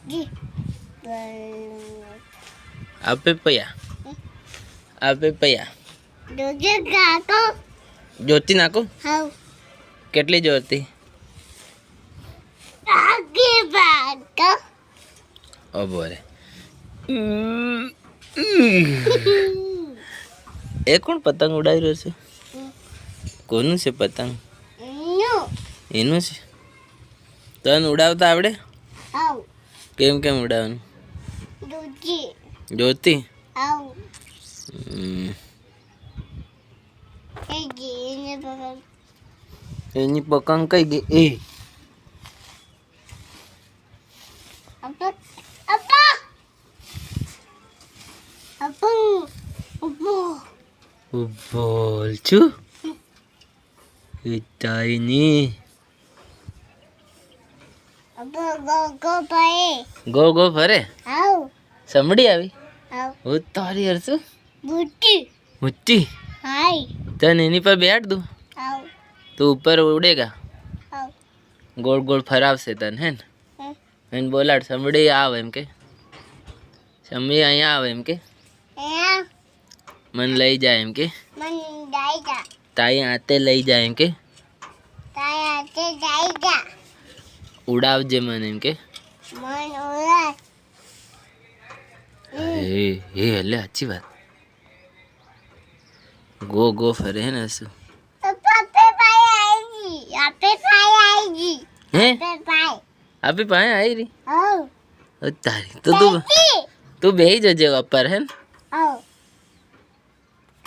जी આપે પૈયા આપે પૈયા दूजे काको જ્યોતિ નાખો हाँ કેટલી જ્યોતિ आगे बाको ઊભો રે એ કોણ પતંગ ઉડાવી રહ્યો છે કોનું છે પતંગ नो એનું છે તને ઉડાવતા આવડે हाँ કેમ કેમ ઉડાવવાનું दूजी જ્યોતિ हाँ હમ. जी ने पकड़ એની પતંગ કઈ ગઈ એ apa apa apa apa બોલ છું તાઈની apa go pae go go ફરે हाँ સમડી આવી हाँ હું તારી હરશું बूटी ઊંચી हाय તને એની પર બેઠ દઉં हाँ તું ઉપર ઉડેગા हाँ ગોળ ગોળ ફરાવશે તને હે ને એને બોલાડ સમડી આવે એમ કે સમડી અહીંયા આવે એમ કે यहाँ મને લઈ જાય એમ કે मन जाएगा તાઈ હાથે લઈ જાય એમ કે ताया से जाएगा ઉડાવજે મને એમ કે मन उड़ा એ એ એટલે સાચી વાત ગો ગો ફરે હે ને શું पापा पे पाए आएगी यहाँ पे पाए आएगी હે पे पाए આપી પાસે આવી રહી हाँ તારી તો તું બેસી જજે ઉપર હે ને हाँ